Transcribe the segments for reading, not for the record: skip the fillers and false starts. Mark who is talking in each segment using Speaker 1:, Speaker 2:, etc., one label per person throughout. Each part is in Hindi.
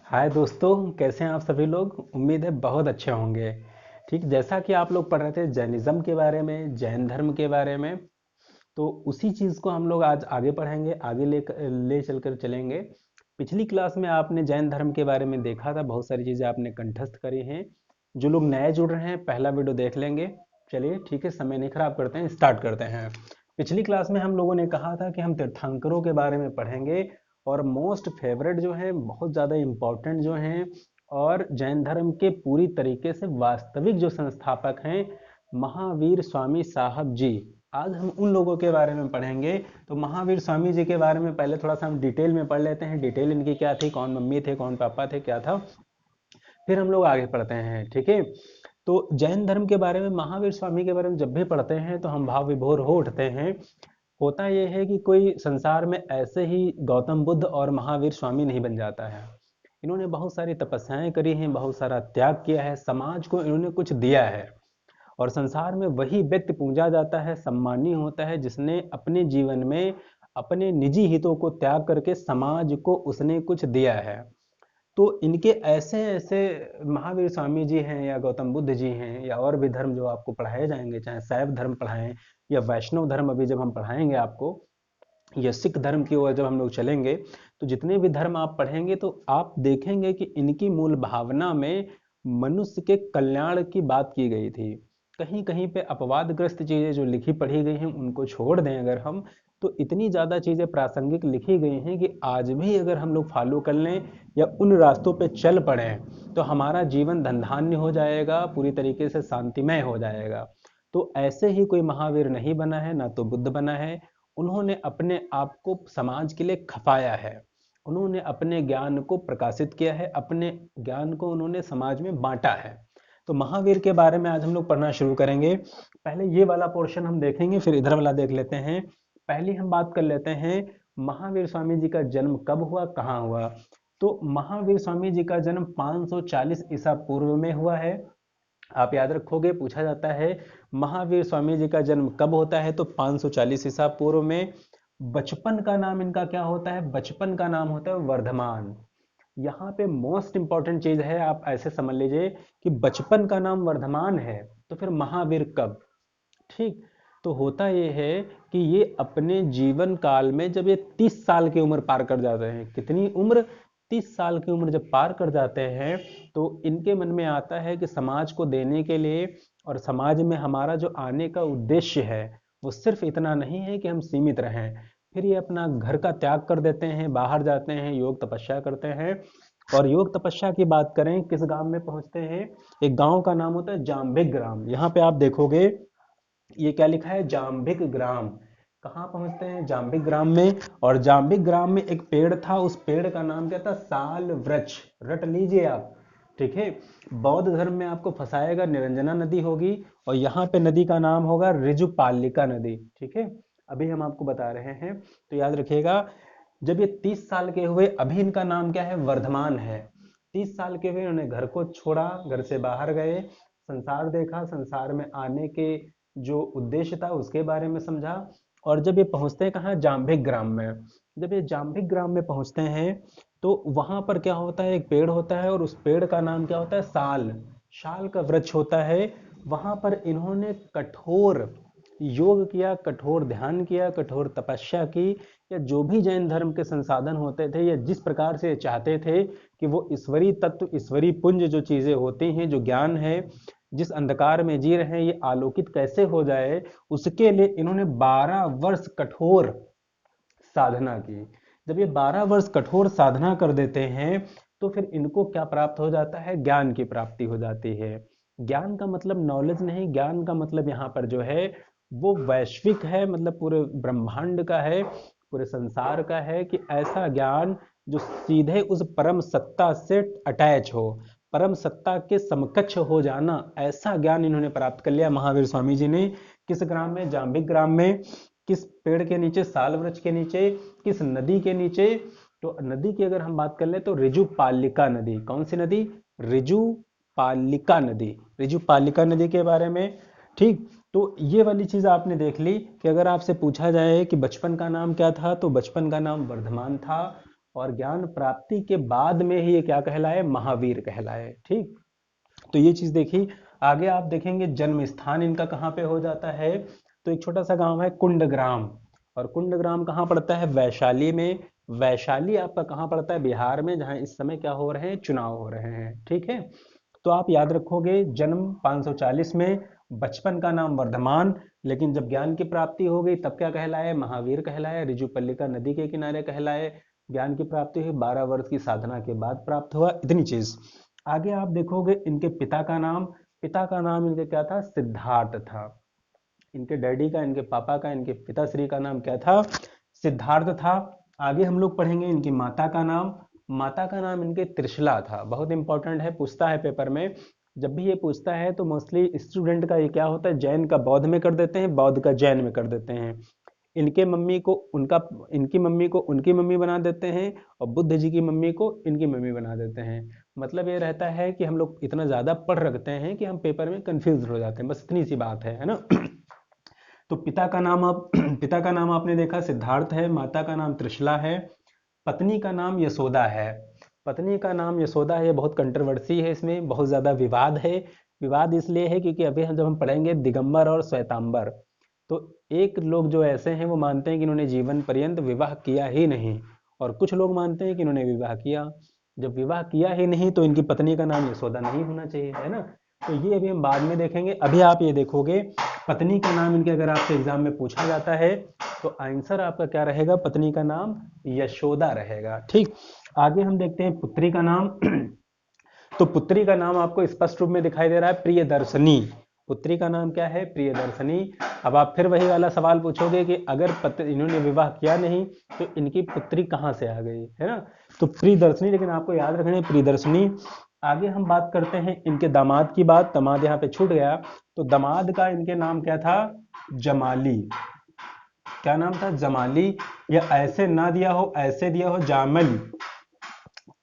Speaker 1: हाय दोस्तों, कैसे हैं आप सभी लोग। उम्मीद है बहुत अच्छे होंगे। ठीक, जैसा कि आप लोग पढ़ रहे थे जैनिज्म के बारे में, जैन धर्म के बारे में, तो उसी चीज़ को हम लोग आज आगे पढ़ेंगे, आगे ले चलकर चलेंगे। पिछली क्लास में आपने जैन धर्म के बारे में देखा था, बहुत सारी चीज़ें आपने कंठस्थ करी हैं। जो लोग नए जुड़ रहे हैं पहला वीडियो देख लेंगे। चलिए ठीक है, समय नहीं खराब करते हैं, स्टार्ट करते हैं। पिछली क्लास में हम लोगों ने कहा था कि हम तीर्थंकरों के बारे में पढ़ेंगे और मोस्ट फेवरेट जो हैं, बहुत ज़्यादा इम्पोर्टेंट जो हैं और जैन धर्म के पूरी तरीके से वास्तविक जो संस्थापक हैं, महावीर स्वामी साहब जी। आज हम उन लोगों के बारे में पढ़ेंगे। तो महावीर स्वामी जी के बारे में पहले थोड़ा सा हम डिटेल में पढ़ लेते हैं। डिटेल इनकी क्या थी, कौन मम्मी थे, कौन पापा थे, क्या था, फिर हम लोग आगे पढ़ते हैं। ठीक है। तो जैन धर्म के बारे में, महावीर स्वामी के बारे में जब भी पढ़ते हैं तो हम भाव विभोर हो उठते हैं। होता यह है कि कोई संसार में ऐसे ही गौतम बुद्ध और महावीर स्वामी नहीं बन जाता है। इन्होंने बहुत सारी तपस्याएं करी हैं, बहुत सारा त्याग किया है, समाज को इन्होंने कुछ दिया है। और संसार में वही व्यक्ति पूजा जाता है, सम्मानीय होता है, जिसने अपने जीवन में अपने निजी हितों को त्याग करके समाज को उसने कुछ दिया है। तो इनके ऐसे ऐसे महावीर स्वामी जी हैं या गौतम बुद्ध जी हैं या और भी धर्म जो आपको पढ़ाए जाएंगे, चाहे शैव धर्म पढ़ाएं या वैष्णव धर्म अभी जब हम पढ़ाएंगे आपको, या सिख धर्म की ओर जब हम लोग चलेंगे, तो जितने भी धर्म आप पढ़ेंगे तो आप देखेंगे कि इनकी मूल भावना में मनुष्य के कल्याण की बात की गई थी। कहीं कहीं पे अपवादग्रस्त चीजें जो लिखी पढ़ी गई हैं उनको छोड़ दें अगर हम, तो इतनी ज्यादा चीजें प्रासंगिक लिखी गई हैं कि आज भी अगर हम लोग फॉलो कर लें या उन रास्तों पे चल पड़े तो हमारा जीवन धनधान्य हो जाएगा, पूरी तरीके से शांतिमय हो जाएगा। तो ऐसे ही कोई महावीर नहीं बना है, ना तो बुद्ध बना है। उन्होंने अपने आप को समाज के लिए खपाया है, उन्होंने अपने ज्ञान को प्रकाशित किया है, अपने ज्ञान को उन्होंने समाज में बांटा है। तो महावीर के बारे में आज हम लोग पढ़ना शुरू करेंगे। पहले ये वाला पोर्शन हम देखेंगे, फिर इधर वाला देख लेते हैं। पहले हम बात कर लेते हैं महावीर स्वामी जी का जन्म कब हुआ, कहाँ हुआ। तो महावीर स्वामी जी का जन्म 540 ईसा पूर्व में हुआ है। आप याद रखोगे, पूछा जाता है महावीर स्वामी जी का जन्म कब होता है, तो 540 ईसा पूर्व में। बचपन का नाम इनका क्या होता है, बचपन का नाम होता है वर्धमान। यहाँ पे मोस्ट इंपॉर्टेंट चीज है, आप ऐसे समझ लीजिए कि बचपन का नाम वर्धमान है तो फिर महावीर कब। ठीक। तो होता ये है कि ये अपने जीवन काल में जब ये 30 साल की उम्र पार कर जाते हैं, कितनी उम्र, 30 साल की उम्र जब पार कर जाते हैं, तो इनके मन में आता है कि समाज को देने के लिए और समाज में हमारा जो आने का उद्देश्य है वो सिर्फ इतना नहीं है कि हम सीमित रहें। फिर ये अपना घर का त्याग कर देते हैं, बाहर जाते हैं, योग तपस्या करते हैं। और योग तपस्या की बात करें, किस गांव में पहुंचते हैं, एक गांव का नाम होता है जाम्बिक ग्राम। यहाँ पे आप देखोगे ये क्या लिखा है, जाम्बिक ग्राम। कहाँ पहुंचते हैं, जाम्बिक ग्राम में। और जाम्बिक ग्राम में एक पेड़ था, उस पेड़ का नाम क्या था, साल वृक्ष। रट लीजिए आप। ठीक है। बौद्ध धर्म में आपको फंसाएगा, निरंजना नदी होगी और यहाँ पे नदी का नाम होगा ऋजुपालिका नदी। ठीक है। अभी हम आपको बता रहे हैं, तो याद रखिएगा। जब ये 30 साल के हुए, अभी इनका नाम क्या है, वर्धमान है। 30 साल के हुए इन्होंने घर को छोड़ा, घर से बाहर गए, संसार देखा, संसार में आने के जो उद्देश्य था उसके बारे में समझा। और जब ये पहुंचते हैं कहाँ, जाम्बिक ग्राम में। जब ये जाम्बिक ग्राम में पहुंचते हैं तो वहां पर क्या होता है, एक पेड़ होता है और उस पेड़ का नाम क्या होता है, साल। साल का वृक्ष होता है। वहां पर इन्होंने कठोर योग किया, कठोर ध्यान किया, कठोर तपस्या की, या जो भी जैन धर्म के संसाधन होते थे या जिस प्रकार से चाहते थे कि वो ईश्वरीय तत्व, ईश्वरीय पुंज जो चीजें होती हैं, जो ज्ञान है, जिस अंधकार में जी रहे हैं ये आलोकित कैसे हो जाए, उसके लिए इन्होंने 12 वर्ष कठोर साधना की। जब ये 12 वर्ष कठोर साधना कर देते हैं तो फिर इनको क्या प्राप्त हो जाता है, ज्ञान की प्राप्ति हो जाती है। ज्ञान का मतलब नॉलेज नहीं, ज्ञान का मतलब यहाँ पर जो है वो वैश्विक है, मतलब पूरे ब्रह्मांड का है, पूरे संसार का है, कि ऐसा ज्ञान जो सीधे उस परम सत्ता से अटैच हो, परम सत्ता के समकक्ष हो जाना, ऐसा ज्ञान इन्होंने प्राप्त कर लिया महावीर स्वामी जी ने। किस ग्राम में, जाम्बिक ग्राम में। किस पेड़ के नीचे, साल वृक्ष के नीचे, किस नदी के नीचे, तो नदी की अगर हम बात कर ले तो ऋजुपालिका नदी। कौन सी नदी, ऋजुपालिका नदी, ऋजुपालिका नदी के बारे में। ठीक। तो ये वाली चीज आपने देख ली कि अगर आपसे पूछा जाए कि बचपन का नाम क्या था, तो बचपन का नाम वर्धमान था। और ज्ञान प्राप्ति के बाद में ही ये क्या कहलाए, महावीर कहलाए। ठीक, तो ये चीज देखी। आगे आप देखेंगे जन्म स्थान इनका कहाँ पे हो जाता है, तो एक छोटा सा गांव है कुंडग्राम, और कुंडग्राम कहाँ पड़ता है, वैशाली में। वैशाली आपका कहाँ पड़ता है, बिहार में, जहाँ इस समय क्या हो रहे हैं, चुनाव हो रहे हैं। ठीक है, तो आप याद रखोगे जन्म 540 में, बचपन का नाम वर्धमान, लेकिन जब ज्ञान की प्राप्ति हो गई तब क्या कहलाए, महावीर कहलाए, ऋजुपल्लिका नदी के किनारे कहलाए। ज्ञान की प्राप्ति हुई 12 वर्ष की साधना के बाद प्राप्त हुआ, इतनी चीज। आगे आप देखोगे इनके पिता का नाम, पिता का नाम इनके क्या था, सिद्धार्थ था। इनके डैडी का, इनके पापा का, इनके पिताश्री का नाम क्या था, सिद्धार्थ था। आगे हम लोग पढ़ेंगे इनकी माता का नाम, माता का नाम इनके त्रिशला था। बहुत इंपॉर्टेंट है, पूछता है पेपर में। जब भी ये पूछता है तो मोस्टली स्टूडेंट का ये क्या होता है, जैन का बौद्ध में कर देते हैं, बौद्ध का जैन में कर देते हैं। इनके मम्मी को उनका, इनकी मम्मी को उनकी मम्मी बना देते हैं, और बुद्ध जी की मम्मी को इनकी मम्मी बना देते हैं। मतलब ये रहता है कि हम लोग इतना ज़्यादा पढ़ रखते हैं कि हम पेपर में कंफ्यूज हो जाते हैं, बस इतनी सी बात है ना। तो पिता का नाम आप पिता का नाम आपने देखा सिद्धार्थ है, माता का नाम त्रिशला है, पत्नी का नाम यशोदा है। पत्नी का नाम यशोदा है, ये बहुत कंट्रोवर्सी है, इसमें बहुत ज़्यादा विवाद है। विवाद इसलिए है क्योंकि अभी हम जब हम पढ़ेंगे दिगंबर और श्वेतांबर, तो एक लोग जो ऐसे हैं वो मानते हैं कि इन्होंने जीवन पर्यंत विवाह किया ही नहीं, और कुछ लोग मानते हैं कि इन्होंने विवाह किया। जब विवाह किया ही नहीं तो इनकी पत्नी का नाम यशोदा नहीं होना चाहिए, है ना। तो ये अभी हम बाद में देखेंगे, अभी आप ये देखोगे पत्नी का नाम इनके अगर आपसे एग्जाम में पूछा जाता है तो आंसर आपका क्या रहेगा, पत्नी का नाम यशोदा रहेगा। ठीक, आगे हम देखते हैं पुत्री का नाम। तो पुत्री का नाम आपको स्पष्ट रूप में दिखाई दे रहा है, प्रियदर्शनी। पुत्री का नाम क्या है, प्रियदर्शनी। अब आप फिर वही वाला सवाल पूछोगे कि अगर इन्होंने विवाह किया नहीं तो इनकी पुत्री कहाँ से आ गई, है ना। तो प्रियदर्शनी, लेकिन आपको याद रखना है प्रियदर्शनी। आगे हम बात करते हैं इनके दामाद की बात, दामाद यहाँ पे छूट गया। तो दामाद का इनके नाम क्या था, जमाली। क्या नाम था, जमाली। या ऐसे ना दिया हो, ऐसे दिया हो जामल,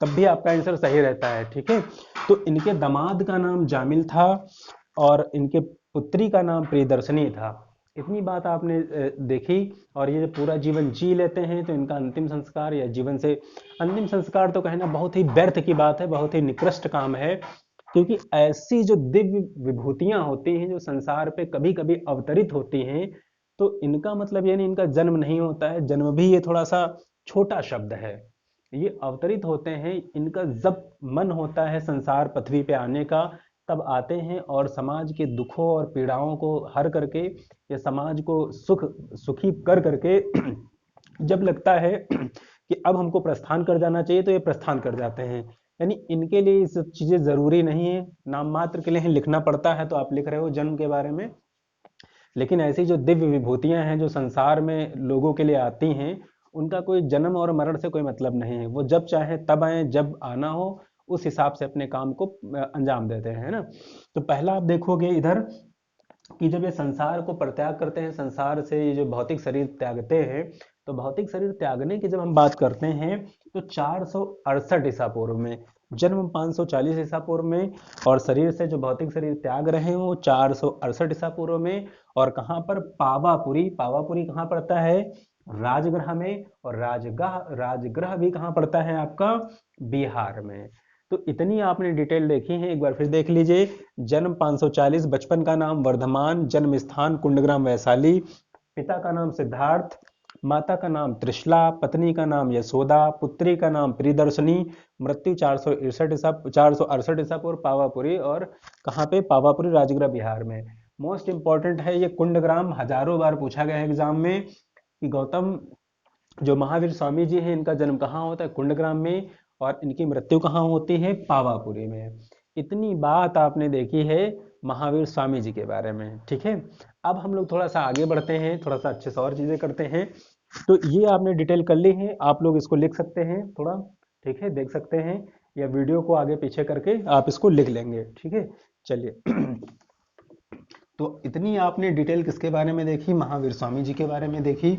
Speaker 1: तब भी आपका आंसर सही रहता है। ठीक है, तो इनके दामाद का नाम जामिल था और इनके पुत्री का नाम प्रियदर्शनी था। इतनी बात आपने देखी। और ये जब पूरा जीवन जी लेते हैं तो इनका अंतिम संस्कार, या जीवन से अंतिम संस्कार तो कहना बहुत ही व्यर्थ की बात है, बहुत ही निकृष्ट काम है। क्योंकि ऐसी जो दिव्य विभूतियां होती हैं जो संसार पे कभी कभी अवतरित होती हैं, तो इनका मतलब ये नहीं इनका जन्म नहीं होता है, जन्म भी ये थोड़ा सा छोटा शब्द है। ये अवतरित होते हैं, इनका जब मन होता है संसार पृथ्वी पे आने का तब आते हैं, और समाज के दुखों और पीड़ाओं को हर करके, या समाज को सुखी कर करके जब लगता है कि अब हमको प्रस्थान कर जाना चाहिए तो ये प्रस्थान कर जाते हैं। यानी इनके लिए ये सब चीजें जरूरी नहीं है, नाम मात्र के लिए ही लिखना पड़ता है, तो आप लिख रहे हो जन्म के बारे में। लेकिन ऐसी जो दिव्य विभूतियां हैं जो संसार में लोगों के लिए आती हैं, उनका कोई जन्म और मरण से कोई मतलब नहीं है। वो जब चाहे तब आए, जब आना हो उस हिसाब से अपने काम को अंजाम देते हैं, है ना। तो पहला आप देखोगे इधर कि जब ये संसार को परित्याग करते हैं, संसार से ये जो भौतिक शरीर त्यागते हैं, तो भौतिक शरीर त्यागने की जब हम बात करते हैं तो 468 ईसा पूर्व में, जन्म 540 ईसा पूर्व में, और शरीर से जो भौतिक शरीर त्याग रहे हो 468 ईसा पूर्व में। और कहाँ पर, पावापुरी। पावापुरी कहाँ पड़ता है, राजगृह में। और राजगृह राजगृह भी कहाँ पड़ता है आपका, बिहार में। तो इतनी आपने डिटेल देखी है, एक बार फिर देख लीजिए। जन्म 540, बचपन का नाम वर्धमान, जन्म स्थान कुंडग्राम वैशाली, पिता का नाम सिद्धार्थ, माता का नाम त्रिशला, पत्नी का नाम यशोदा, पुत्री का नाम प्रियदर्शनी, मृत्यु 468 ईसा पूर्व, पावापुरी। और कहाँ पे, पावापुरी, राजगृह, बिहार में। मोस्ट इंपॉर्टेंट है ये कुंडग्राम, हजारों बार पूछा गया है एग्जाम में कि गौतम जो महावीर स्वामी जी हैं इनका जन्म कहाँ होता है, कुंडग्राम में, और इनकी मृत्यु कहाँ होती है, पावापुरी में। इतनी बात आपने देखी है महावीर स्वामी जी के बारे में। ठीक है, अब हम लोग थोड़ा सा आगे बढ़ते हैं, थोड़ा सा अच्छे से और चीजें करते हैं। तो ये आपने डिटेल कर ली है, आप लोग इसको लिख सकते हैं थोड़ा। ठीक है, देख सकते हैं, या वीडियो को आगे पीछे करके आप इसको लिख लेंगे। ठीक है, चलिए। तो इतनी आपने डिटेल किसके बारे में देखी, महावीर स्वामी जी के बारे में देखी।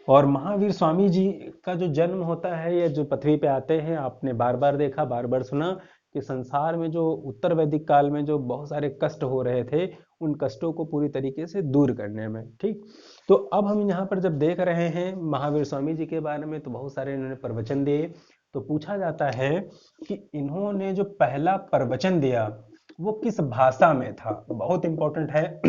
Speaker 1: और महावीर स्वामी जी का जो जन्म होता है, या जो पृथ्वी पे आते हैं, आपने बार बार देखा, बार बार सुना कि संसार में जो उत्तर वैदिक काल में जो बहुत सारे कष्ट हो रहे थे, उन कष्टों को पूरी तरीके से दूर करने में। ठीक, तो अब हम यहाँ पर जब देख रहे हैं महावीर स्वामी जी के बारे में, तो बहुत सारे इन्होंने प्रवचन दिए। तो पूछा जाता है कि इन्होंने जो पहला प्रवचन दिया वो किस भाषा में था, बहुत इंपॉर्टेंट है।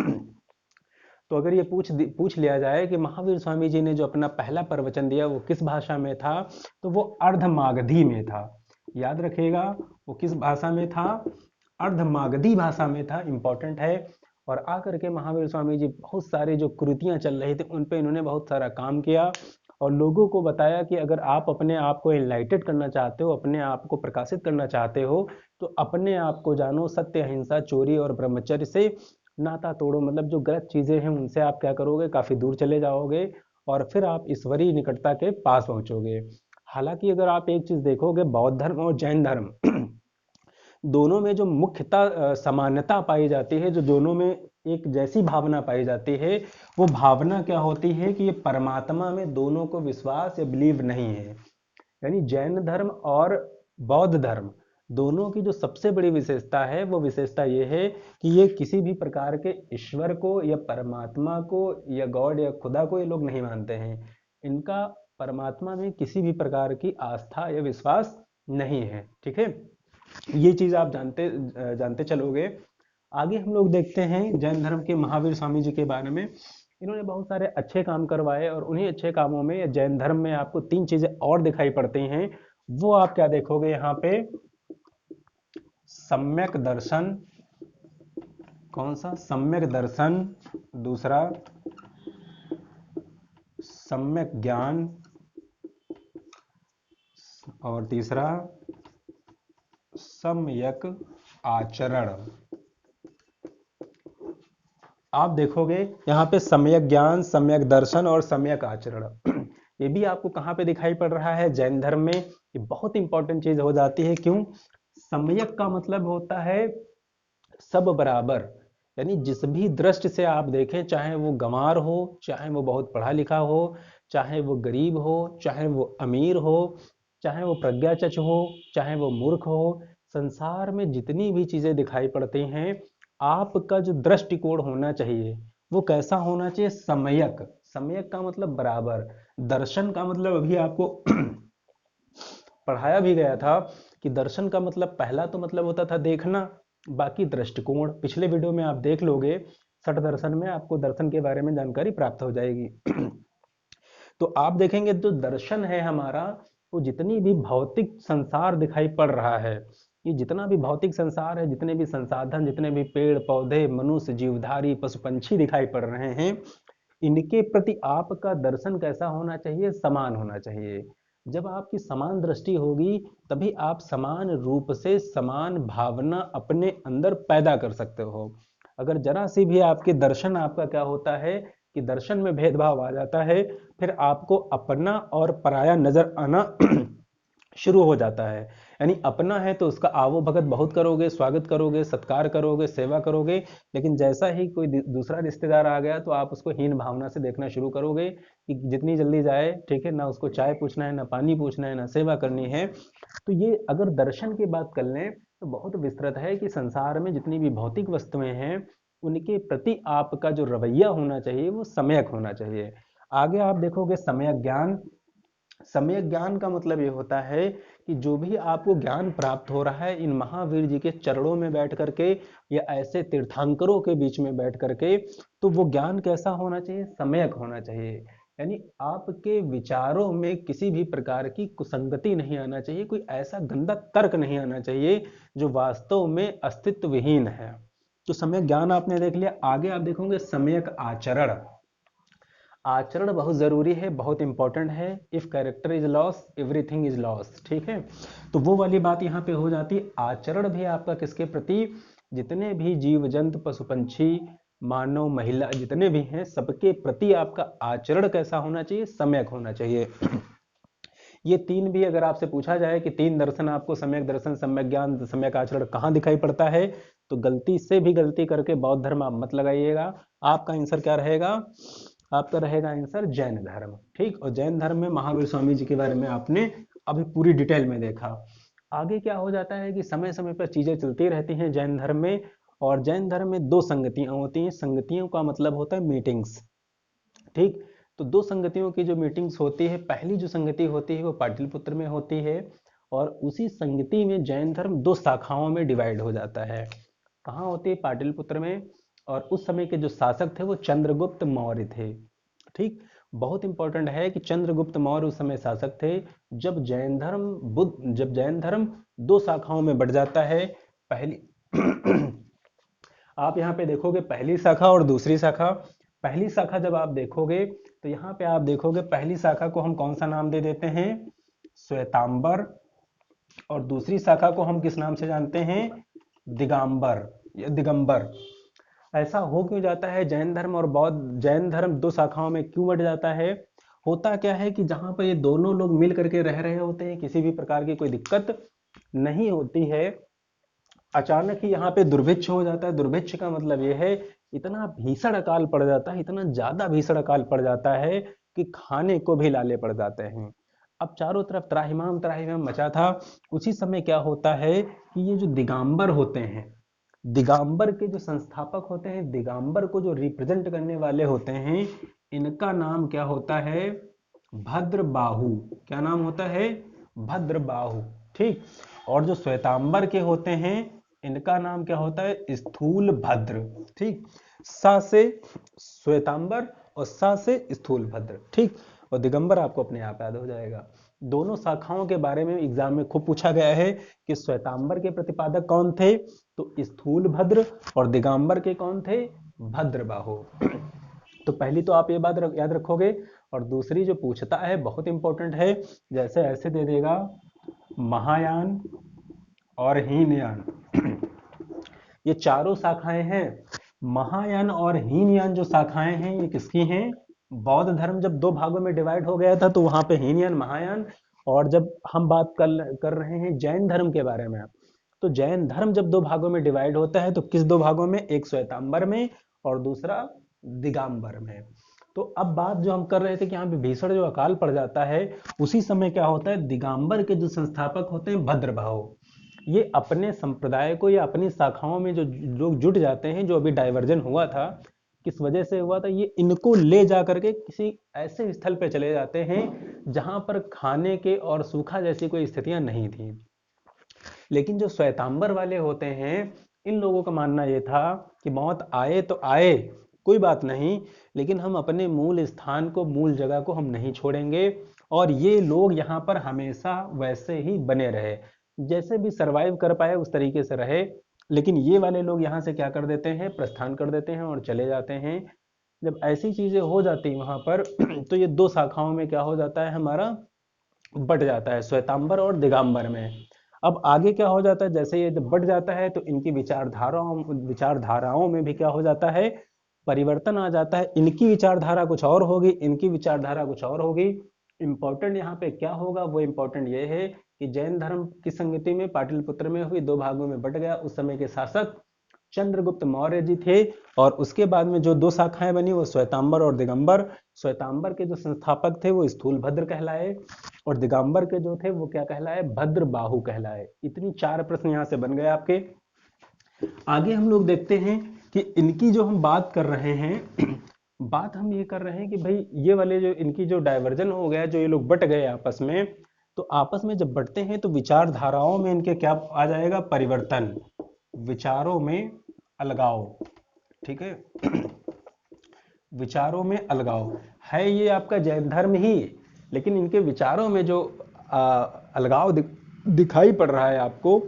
Speaker 1: तो अगर ये पूछ लिया जाए कि महावीर स्वामी जी ने जो अपना पहला प्रवचन दिया वो किस भाषा में था, तो वो अर्धमागधी में था। याद रखिएगा, वो किस भाषा में था, अर्धमागधी भाषा में था, इंपॉर्टेंट है। और आकर के महावीर स्वामी जी बहुत सारे जो कृतियां चल रही थी उन पे इन्होंने बहुत सारा काम किया और लोगों को बताया कि अगर आप अपने आप को एनलाइटेड करना चाहते हो, अपने आप को प्रकाशित करना चाहते हो, तो अपने आप को जानो, सत्य, अहिंसा, चोरी और ब्रह्मचर्य से नाता तोड़ो। मतलब जो गलत चीजें हैं उनसे आप क्या करोगे, काफी दूर चले जाओगे और फिर आप ईश्वरीय निकटता के पास पहुंचोगे। हालांकि अगर आप एक चीज देखोगे, बौद्ध धर्म और जैन धर्म दोनों में जो मुख्यतः समानता पाई जाती है, जो दोनों में एक जैसी भावना पाई जाती है, वो भावना क्या होती है कि ये परमात्मा में दोनों को विश्वास या बिलीव नहीं है। यानी जैन धर्म और बौद्ध धर्म दोनों की जो सबसे बड़ी विशेषता है, वो विशेषता ये है कि ये किसी भी प्रकार के ईश्वर को या परमात्मा को या गॉड या खुदा को ये लोग नहीं मानते हैं। इनका परमात्मा में किसी भी प्रकार की आस्था या विश्वास नहीं है। ठीक है, ये चीज आप जानते चलोगे। आगे हम लोग देखते हैं जैन धर्म के महावीर स्वामी जी के बारे में। इन्होंने बहुत सारे अच्छे काम करवाए और उन्हीं अच्छे कामों में जैन धर्म में आपको 3 चीजें और दिखाई पड़ती हैं। वो आप क्या देखोगे यहाँ पे, सम्यक दर्शन, कौन सा, सम्यक दर्शन, दूसरा सम्यक ज्ञान और तीसरा सम्यक आचरण। आप देखोगे यहाँ पे सम्यक ज्ञान, सम्यक दर्शन और सम्यक आचरण, ये भी आपको कहाँ पे दिखाई पड़ रहा है, जैन धर्म में। ये बहुत इंपॉर्टेंट चीज हो जाती है। क्यों? सम्यक का मतलब होता है सब बराबर। यानी जिस भी दृष्टि से आप देखें, चाहे वो गंवार हो, चाहे वो बहुत पढ़ा लिखा हो, चाहे वो गरीब हो, चाहे वो अमीर हो, चाहे वो प्रज्ञाचक्ष हो, चाहे वो मूर्ख हो, संसार में जितनी भी चीजें दिखाई पड़ती हैं, आपका जो दृष्टिकोण होना चाहिए वो कैसा होना चाहिए, सम्यक। सम्यक का मतलब बराबर। दर्शन का मतलब अभी आपको पढ़ाया भी गया था कि दर्शन का मतलब पहला तो मतलब होता था देखना, बाकी दृष्टिकोण। पिछले वीडियो में आप देख लोगे, सठ दर्शन में आपको दर्शन के बारे में जानकारी प्राप्त हो जाएगी। तो आप देखेंगे जो दर्शन है हमारा, वो जितनी भी भौतिक संसार दिखाई पड़ रहा है, ये जितना भी भौतिक संसार है, जितने भी संसाधन, जितने भी पेड़ पौधे, मनुष्य, जीवधारी, पशु पंछी दिखाई पड़ रहे हैं, इनके प्रति आपका दर्शन कैसा होना चाहिए, समान होना चाहिए। जब आपकी समान दृष्टि होगी तभी आप समान रूप से समान भावना अपने अंदर पैदा कर सकते हो। अगर जरा सी भी आपके दर्शन, आपका क्या होता है कि दर्शन में भेदभाव आ जाता है, फिर आपको अपना और पराया नजर आना शुरू हो जाता है। यानी अपना है तो उसका आवो भगत बहुत करोगे, स्वागत करोगे, सत्कार करोगे, सेवा करोगे, लेकिन जैसा ही कोई दूसरा रिश्तेदार आ गया तो आप उसको हीन भावना से देखना शुरू करोगे कि जितनी जल्दी जाए, ठीक है, ना उसको चाय पूछना है, ना पानी पूछना है, ना सेवा करनी है। तो ये अगर दर्शन की बात कर लें तो बहुत विस्तृत है कि संसार में जितनी भी भौतिक वस्तुएं हैं उनके प्रति आपका जो रवैया होना चाहिए वो सम्यक होना चाहिए। आगे आप देखोगे सम्यक ज्ञान। सम्यक ज्ञान का मतलब ये होता है कि जो भी आपको ज्ञान प्राप्त हो रहा है इन महावीर जी के चरणों में बैठ करके या ऐसे तीर्थंकरों के बीच में बैठ करके, तो वो ज्ञान कैसा होना चाहिए, सम्यक होना चाहिए। यानी आपके विचारों में किसी भी प्रकार की कुसंगति नहीं आना चाहिए, कोई ऐसा गंदा तर्क नहीं आना चाहिए जो वास्तव में अस्तित्व विहीन है। तो सम्यक ज्ञान आपने देख लिया। आगे आप देखोगे सम्यक आचरण। आचरण बहुत जरूरी है, बहुत इंपॉर्टेंट है। If character is loss everything is loss. ठीक है, तो वो वाली बात यहाँ पे हो जाती है। आचरण भी आपका किसके प्रति, जितने भी जीव जंतु पशु पंछी मानव महिला जितने भी हैं सबके प्रति आपका आचरण कैसा होना चाहिए, सम्यक होना चाहिए। ये तीन भी अगर आपसे पूछा जाए कि 3 दर्शन आपको, सम्यक दर्शन, सम्यक ज्ञान, सम्यक आचरण, कहाँ दिखाई पड़ता है, तो गलती से भी गलती करके बौद्ध धर्म आप मत लगाइएगा। आपका आंसर क्या रहेगा, आपका रहेगा आंसर जैन धर्म। ठीक, और जैन धर्म में महावीर स्वामी जी के बारे में आपने अभी पूरी डिटेल में देखा। आगे क्या हो जाता है कि समय समय पर चीजें चलती रहती हैं जैन धर्म में, और जैन धर्म में 2 संगतियां होती हैं। संगतियों का मतलब होता है मीटिंग्स। ठीक। तो दो संगतियों की जो मीटिंग्स होती है, पहली जो संगति होती है वो पाटलिपुत्र में होती है, और उसी संगति में जैन धर्म दो शाखाओं में डिवाइड हो जाता है। कहाँ होती है? पाटलिपुत्र में। और उस समय के जो शासक थे वो चंद्रगुप्त मौर्य थे। ठीक। बहुत इंपॉर्टेंट है कि चंद्रगुप्त मौर्य उस समय शासक थे जब जैन धर्म दो शाखाओं में बढ़ जाता है। पहली आप यहाँ पे देखोगे पहली शाखा और दूसरी शाखा। पहली शाखा जब आप देखोगे तो यहाँ पे आप देखोगे पहली शाखा को हम कौन सा नाम दे देते हैं? श्वेतांबर। और दूसरी शाखा को हम किस नाम से जानते हैं? दिगंबर या दिगंबर। ऐसा हो क्यों जाता है? जैन धर्म दो शाखाओं में क्यों बढ़ जाता है? होता क्या है कि जहां पर ये दोनों लोग मिल करके रह रहे होते हैं, किसी भी प्रकार की कोई दिक्कत नहीं होती है, अचानक ही यहाँ पे दुर्भिक्ष हो जाता है। दुर्भिक्ष का मतलब ये है इतना भीषण अकाल पड़ जाता है, इतना ज्यादा भीषण अकाल पड़ जाता है कि खाने को भी लाले पड़ जाते हैं। अब चारों तरफ त्राहिमाम त्राहिमाम मचा था। उसी समय क्या होता है कि ये जो दिगंबर होते हैं, दिगंबर के जो संस्थापक होते हैं, दिगंबर को जो रिप्रेजेंट करने वाले होते हैं, इनका नाम क्या होता है? भद्रबाहु। क्या नाम होता है? भद्रबाहु। ठीक। और जो श्वेतांबर के होते हैं, इनका नाम क्या होता है? स्थूल भद्र। ठीक। सा से श्वेतांबर और सा से स्थूल भद्र। ठीक। और दिगंबर आपको अपने आप याद हो जाएगा। दोनों शाखाओं के बारे में एग्जाम में खूब पूछा गया है कि श्वेतांबर के प्रतिपादक कौन थे, तो स्थूल भद्र, और दिगंबर के कौन थे? भद्रबाहु। तो पहली तो आप ये बात याद रखोगे। और दूसरी जो पूछता है बहुत इंपॉर्टेंट है, जैसे ऐसे दे देगा महायान और हीनयान। ये चारों शाखाएं हैं। महायान और हीनयान जो शाखाएं हैं ये किसकी हैं? बौद्ध धर्म जब दो भागों में डिवाइड हो गया था तो वहां पे हीनयान महायान। और जब हम बात कर रहे हैं जैन धर्म के बारे में, तो जैन धर्म जब दो भागों में डिवाइड होता है तो किस दो भागों में? एक श्वेतांबर में और दूसरा दिगंबर में। तो अब बात जो हम कर रहे थे कि यहाँ पे भीषण जो अकाल पड़ जाता है, उसी समय क्या होता है? दिगंबर के जो संस्थापक होते हैं भद्रबाहु, ये अपने संप्रदाय को या अपनी शाखाओं में जो लोग जुट जाते हैं, जो अभी डाइवर्जन हुआ था, किस वजह से हुआ था? ये इनको ले जा करके किसी ऐसे स्थल पे चले जाते हैं जहां पर खाने के और सूखा जैसी कोई स्थितियां नहीं थी। लेकिन जो श्वेतांबर वाले होते हैं, इन लोगों का मानना ये था कि मौत आए तो आए, कोई बात नहीं, लेकिन हम अपने मूल स्थान को, मूल जगह को हम नहीं छोड़ेंगे, और ये लोग यहाँ पर हमेशा वैसे ही बने रहे, जैसे भी सरवाइव कर पाए उस तरीके से रहे। लेकिन ये वाले लोग यहाँ से क्या कर देते हैं? प्रस्थान कर देते हैं और चले जाते हैं। जब ऐसी चीजें हो जाती हैं वहां पर तो ये दो शाखाओं में क्या हो जाता है? हमारा बट जाता है, श्वेतांबर और दिगंबर में। अब आगे क्या हो जाता है? जैसे ये जब बढ़ जाता है तो इनकी विचारधाराओं में भी क्या हो जाता है? परिवर्तन आ जाता है। इनकी विचारधारा कुछ और होगी, इनकी विचारधारा कुछ और होगी। इंपॉर्टेंट यहाँ पे क्या होगा? वो इंपॉर्टेंट ये है कि जैन धर्म की संगति में पाटलिपुत्र में हुई, दो भागों में बट गया। उस समय के शासक चंद्रगुप्त मौर्य जी थे, और उसके बाद में जो दो शाखाएं बनी वो श्वेतांबर और दिगंबर। श्वेतांबर के जो संस्थापक थे वो स्थूल भद्र कहलाए, और दिगंबर के जो थे वो क्या कहलाए? भद्रबाहु कहलाए। इतनी चार प्रश्न यहाँ से बन गए आपके। आगे हम लोग देखते हैं कि इनकी जो हम बात कर रहे हैं बात हम ये कर रहे हैं कि भाई ये वाले जो इनकी जो डाइवर्जन हो गया, जो ये लोग बट गए आपस में, तो आपस में जब बढ़ते हैं तो विचारधाराओं में इनके क्या आ जाएगा? परिवर्तन, विचारों में अलगाव। ठीक है। विचारों में अलगाव है ये आपका जैन धर्म ही, लेकिन इनके विचारों में जो अलगाव दिखाई पड़ रहा है आपको,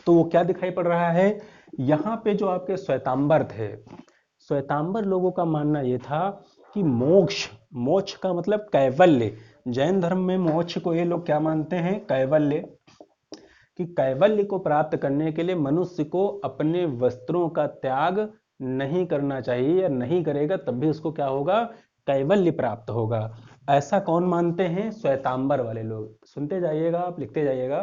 Speaker 1: तो वो क्या दिखाई पड़ रहा है? यहाँ पे जो आपके श्वेतांबर थे, श्वेतांबर लोगों का मानना ये था कि मोक्ष, मोक्ष का मतलब कैवल्य। जैन धर्म में मोक्ष को ये लोग क्या मानते हैं? कैवल्य। कि कैवल्य को प्राप्त करने के लिए मनुष्य को अपने वस्त्रों का त्याग नहीं करना चाहिए, या नहीं करेगा तब भी उसको क्या होगा? कैवल्य प्राप्त होगा। ऐसा कौन मानते हैं? श्वेतांबर वाले लोग। सुनते जाइएगा आप, लिखते जाइएगा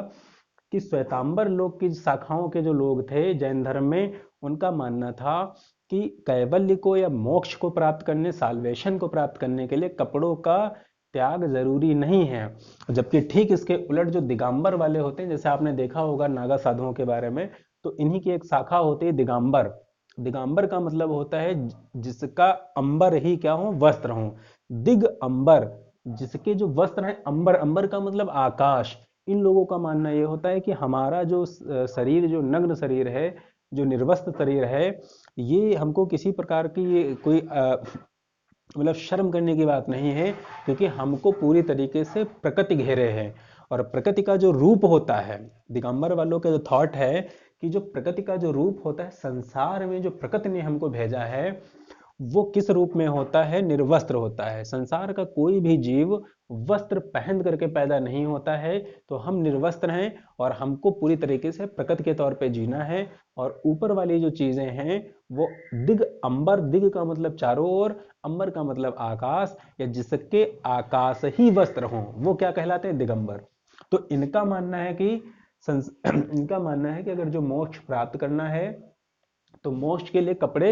Speaker 1: कि श्वेतांबर लोग की शाखाओं के जो लोग थे जैन धर्म में, उनका मानना था कि कैवल्य को या मोक्ष को प्राप्त करने, साल्वेशन को प्राप्त करने के लिए कपड़ों का त्याग जरूरी नहीं है। जबकि ठीक इसके उलट जो दिगंबर वाले होते हैं, जैसे आपने देखा होगा नागा साधुओं के बारे में, तो इन्हीं की एक शाखा होती है दिगंबर। दिगंबर का मतलब होता है जिसका अंबर ही क्या हो, वस्त्र हो। दिग अंबर, जिसके जो वस्त्र हैं अंबर, अंबर का मतलब आकाश। इन लोगों का मानना ये होता है कि हमारा जो शरीर, जो नग्न शरीर है, जो निर्वस्त्र शरीर है, ये हमको किसी प्रकार की ये कोई मतलब शर्म करने की बात नहीं है, क्योंकि हमको पूरी तरीके से प्रकृति घेरे है। और प्रकृति का जो रूप होता है, दिगंबर वालों का जो थॉट है कि जो प्रकृति का जो रूप होता है, संसार में जो प्रकृति ने हमको भेजा है, वो किस रूप में होता है, निर्वस्त्र होता है। संसार का कोई भी जीव वस्त्र पहन करके पैदा नहीं होता है, तो हम निर्वस्त्र हैं और हमको पूरी तरीके से प्रकृति के तौर पे जीना है। और ऊपर वाली जो चीजें हैं वो दिग अंबर, दिग का मतलब चारों ओर, अंबर का मतलब आकाश, या जिसके आकाश ही वस्त्र हों, वो क्या कहलाते हैं, दिगंबर। तो इनका मानना है कि इनका मानना है कि अगर जो मोक्ष प्राप्त करना है तो मोक्ष के लिए कपड़े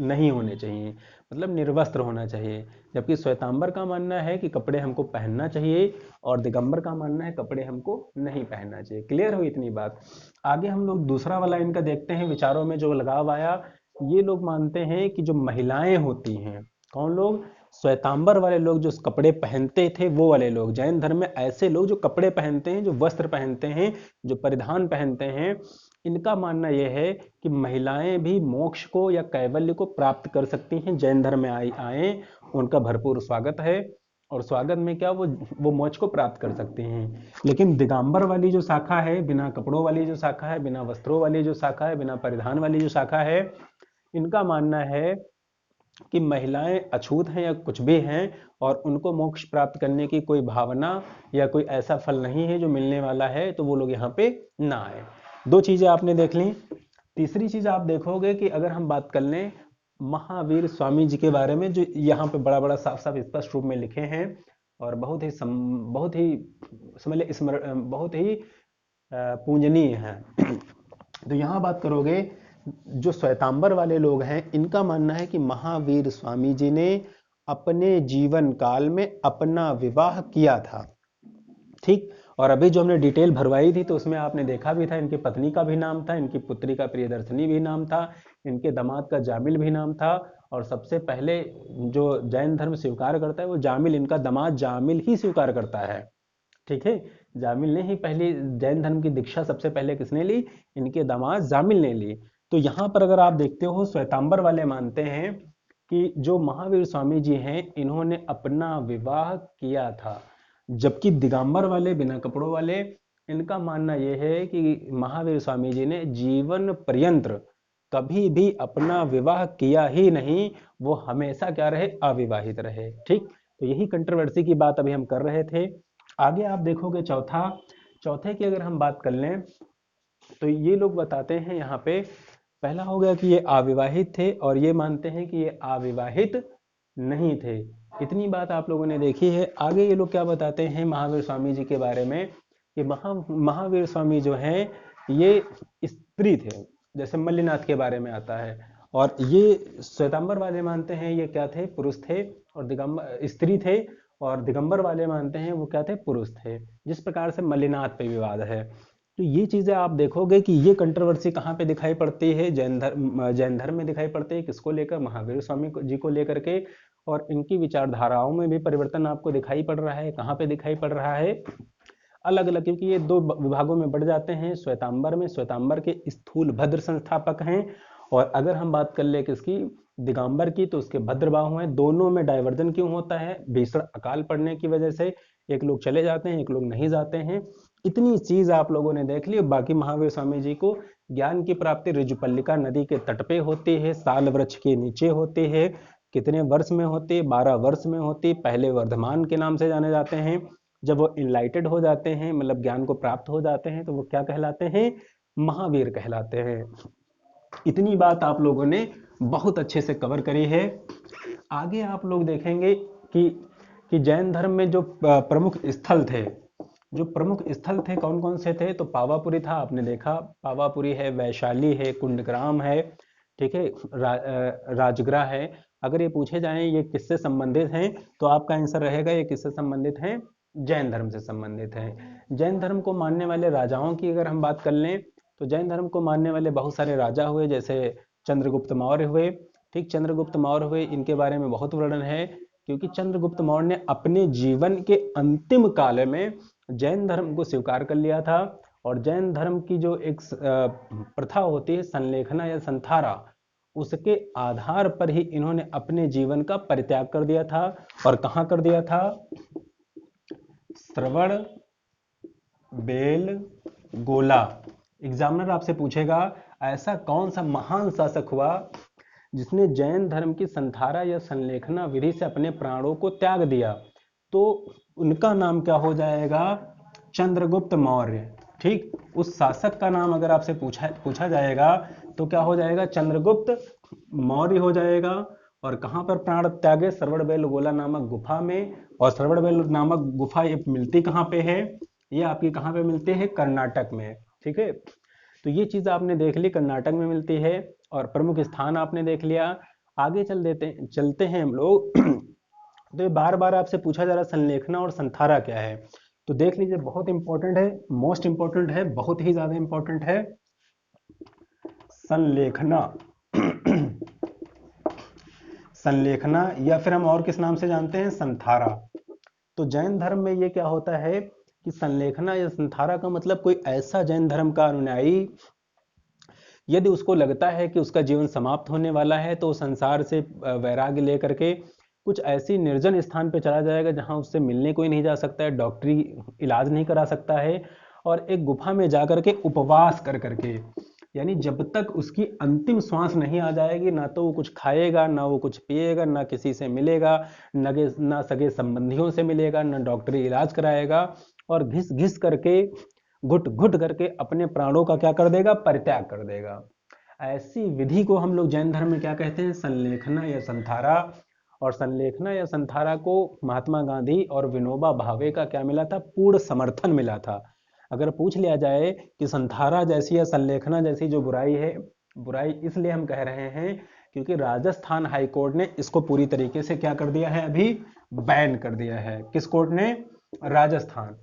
Speaker 1: नहीं होने चाहिए, मतलब निर्वस्त्र होना चाहिए। जबकि श्वेतांबर का मानना है कि कपड़े हमको पहनना चाहिए, और दिगंबर का मानना है कपड़े हमको नहीं पहनना चाहिए। क्लियर हुई इतनी बात। आगे हम लोग दूसरा वाला इनका देखते हैं, विचारों में जो लगाव आया। ये लोग मानते हैं कि जो महिलाएं होती हैं, कौन लोग, श्वेतांबर वाले लोग जो कपड़े पहनते थे वो वाले लोग। जैन धर्म में ऐसे लोग जो कपड़े पहनते हैं, जो वस्त्र पहनते हैं, जो परिधान पहनते हैं, इनका मानना यह है कि महिलाएं भी मोक्ष को या कैवल्य को प्राप्त कर सकती हैं। जैन धर्म में आए, उनका भरपूर स्वागत है, और स्वागत में क्या, वो मोक्ष को प्राप्त कर सकते हैं। लेकिन दिगंबर वाली जो शाखा है, बिना कपड़ों वाली जो शाखा है, बिना वस्त्रों वाली जो शाखा है, बिना परिधान वाली जो शाखा है, इनका मानना है कि महिलाएं अछूत हैं या कुछ भी हैं, और उनको मोक्ष प्राप्त करने की कोई भावना या कोई ऐसा फल नहीं है जो मिलने वाला है, तो वो लोग यहाँ पे ना आए। दो चीजें आपने देख ली। तीसरी चीज आप देखोगे कि अगर हम बात कर लें महावीर स्वामी जी के बारे में, जो यहाँ पे बड़ा बड़ा साफ साफ स्पष्ट रूप में लिखे हैं, और बहुत ही समझ ले बहुत ही पूजनीय है। तो यहाँ बात करोगे, जो श्वेतांबर वाले लोग हैं, इनका मानना है कि महावीर स्वामी जी ने अपने जीवन काल में अपना विवाह किया था। ठीक। और अभी जो हमने डिटेल भरवाई थी, तो उसमें आपने देखा भी था, इनकी पत्नी का भी नाम था, इनकी पुत्री का प्रियदर्शनी भी नाम था, इनके दामाद का जामिल भी नाम था। और सबसे पहले जो जैन धर्म स्वीकार करता है, वो जामिल, इनका दामाद जामिल ही स्वीकार करता है। ठीक है। जामिल ने ही पहली जैन धर्म की दीक्षा सबसे पहले किसने ली, इनके दामाद जामिल ने ली। तो यहाँ पर अगर आप देखते हो, श्वेतांबर वाले मानते हैं कि जो महावीर स्वामी जी हैं, इन्होंने अपना विवाह किया था। जबकि दिगंबर वाले, बिना कपड़ों वाले, इनका मानना यह है कि महावीर स्वामी जी ने जीवन पर्यंत कभी भी अपना विवाह किया ही नहीं, वो हमेशा क्या रहे, अविवाहित रहे। ठीक। तो यही कंट्रोवर्सी की बात अभी हम कर रहे थे। आगे आप देखोगे चौथे की अगर हम बात कर लें, तो ये लोग बताते हैं यहाँ पे, पहला हो गया कि ये अविवाहित थे, और ये मानते हैं कि ये अविवाहित नहीं थे। इतनी बात आप लोगों ने देखी है। आगे ये लोग क्या बताते हैं महावीर स्वामी जी के बारे में, कि महावीर स्वामी जो हैं, ये स्त्री थे, जैसे मल्लिनाथ के बारे में आता है। और ये श्वेतांबर वाले मानते हैं ये क्या थे, पुरुष थे, और दिगंबर स्त्री थे। और दिगंबर वाले मानते हैं वो क्या थे, पुरुष थे। जिस प्रकार से मल्लिनाथ पे विवाद है। तो ये चीजें आप देखोगे कि ये कंट्रोवर्सी कहाँ पे दिखाई पड़ती है, जैन धर्म में दिखाई पड़ती है। किसको लेकर, महावीर स्वामी जी को लेकर के। और इनकी विचारधाराओं में भी परिवर्तन आपको दिखाई पड़ रहा है। कहाँ पे दिखाई पड़ रहा है, अलग अलग, क्योंकि ये दो विभागों में बढ़ जाते हैं। श्वेतांबर में, श्वेतांबर के स्थूल भद्र संस्थापक हैं, और अगर हम बात कर ले किसकी, दिगंबर की, तो उसके भद्रबाहु हैं। दोनों में डाइवर्जन क्यों होता है, भीषण अकाल पड़ने की वजह से एक लोग चले जाते हैं, एक लोग नहीं जाते हैं। इतनी चीज आप लोगों ने देख ली। बाकी महावीर स्वामी जी को ज्ञान की प्राप्ति ऋजुपल्लिका नदी के तट पे होती है, साल वृक्ष के नीचे होती है। कितने वर्ष में होती है, 12 वर्ष में होती। पहले वर्धमान के नाम से जाने जाते हैं। जब वो इनलाइटेड हो जाते हैं, मतलब ज्ञान को प्राप्त हो जाते हैं, तो वो क्या कहलाते हैं, महावीर कहलाते हैं। इतनी बात आप लोगों ने बहुत अच्छे से कवर करी है। आगे आप लोग देखेंगे कि जैन धर्म में जो प्रमुख स्थल थे, कौन कौन से थे, तो पावापुरी था, आपने देखा, पावापुरी है, वैशाली है, कुंडग्राम है, ठीक है, राजगृह है। अगर ये पूछे जाएं ये किससे संबंधित हैं, तो आपका आंसर रहेगा ये किससे संबंधित हैं, जैन धर्म से संबंधित हैं। जैन धर्म को मानने वाले राजाओं की अगर हम बात कर लें, तो जैन धर्म को मानने वाले बहुत सारे राजा हुए, जैसे चंद्रगुप्त मौर्य हुए। ठीक, चंद्रगुप्त मौर्य हुए, इनके बारे में बहुत वर्णन है, क्योंकि चंद्रगुप्त मौर्य ने अपने जीवन के अंतिम काल में जैन धर्म को स्वीकार कर लिया था। और जैन धर्म की जो एक प्रथा होती है संलेखना या संथारा, उसके आधार पर ही इन्होंने अपने जीवन का परित्याग कर दिया था। और कहाँ कर दिया था? श्रवण बेल गोला। एग्जामिनर आपसे पूछेगा ऐसा कौन सा महान शासक हुआ जिसने जैन धर्म की संथारा या संलेखना विधि से अपने प्राणों को त्याग दिया, तो उनका नाम क्या हो जाएगा? चंद्रगुप्त मौर्य। ठीक, उस शासक का नाम अगर आपसे पूछा जाएगा तो क्या हो जाएगा? चंद्रगुप्त मौर्य हो जाएगा। और कहां पर प्राण त्यागे? श्रवणबेलगोला नामक गुफा में। और श्रवणबेल नामक गुफा ये मिलती कहां पे है? ये आपकी कहां पे मिलती है? कर्नाटक में। ठीक है, तो ये चीज आपने देख ली, कर्नाटक में मिलती है। और प्रमुख स्थान आपने देख लिया। आगे चलते हैं हम लोग। तो ये बार बार आपसे पूछा जा रहा संलेखना और संथारा क्या है, तो देख लीजिए, बहुत इंपॉर्टेंट है, मोस्ट इंपॉर्टेंट है, बहुत ही ज्यादा इंपॉर्टेंट है। संलेखना संलेखना या फिर हम और किस नाम से जानते हैं? संथारा। तो जैन धर्म में ये क्या होता है कि संलेखना या संथारा का मतलब कोई ऐसा जैन धर्म का अनुयायी यदि उसको लगता है कि उसका जीवन समाप्त होने वाला है, तो संसार से वैराग्य लेकर के कुछ ऐसी निर्जन स्थान पे चला जाएगा जहां उससे मिलने कोई नहीं जा सकता है, डॉक्टरी इलाज नहीं करा सकता है, और एक गुफा में जाकर के उपवास कर करके, यानी जब तक उसकी अंतिम श्वास नहीं आ जाएगी, ना तो वो कुछ खाएगा, ना वो कुछ पिएगा, ना किसी से मिलेगा, ना सगे संबंधियों से मिलेगा, ना डॉक्टरी इलाज कराएगा, और घिस घिस करके, घुट घुट करके अपने प्राणों का क्या कर देगा? परित्याग कर देगा। ऐसी विधि को हम लोग जैन धर्म में क्या कहते हैं? संलेखना या संथारा। और संलेखना या संथारा को महात्मा गांधी और विनोबा भावे का क्या मिला था? पूर्ण समर्थन मिला था। अगर पूछ लिया जाए कि संथारा जैसी या संलेखना जैसी जो बुराई है, बुराई इसलिए हम कह रहे हैं क्योंकि राजस्थान हाई कोर्ट ने इसको पूरी तरीके से क्या कर दिया है? अभी बैन कर दिया है। किस कोर्ट ने? राजस्थान।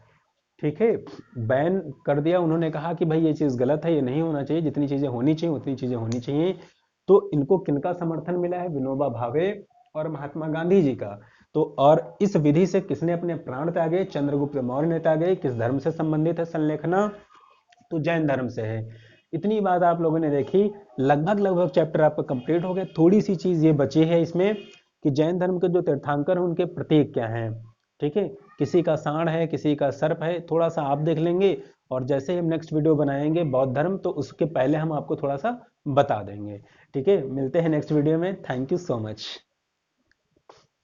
Speaker 1: ठीक है, बैन कर दिया। उन्होंने कहा कि भाई ये चीज गलत है, ये नहीं होना चाहिए, जितनी चीजें होनी चाहिए उतनी चीजें होनी चाहिए। तो इनको किनका समर्थन मिला है? विनोबा भावे और महात्मा गांधी जी का। तो और इस विधि से किसने अपने प्राण त्यागे? चंद्रगुप्त मौर्य ने त्यागे। किस धर्म से संबंधित है संलेखना? तो जैन धर्म से है। इतनी बात आप लोगों ने देखी, लगभग चैप्टर आपका कंप्लीट हो गया। थोड़ी सी चीज ये बची है इसमें कि जैन धर्म के जो तीर्थंकर हैं उनके प्रतीक क्या हैं। ठीक है, किसी का सांड है, किसी का सर्प है, थोड़ा सा आप देख लेंगे। और जैसे हम नेक्स्ट वीडियो बनाएंगे बौद्ध धर्म, तो उसके पहले हम आपको थोड़ा सा बता देंगे। ठीक है, मिलते हैं नेक्स्ट वीडियो में। Thank you so much.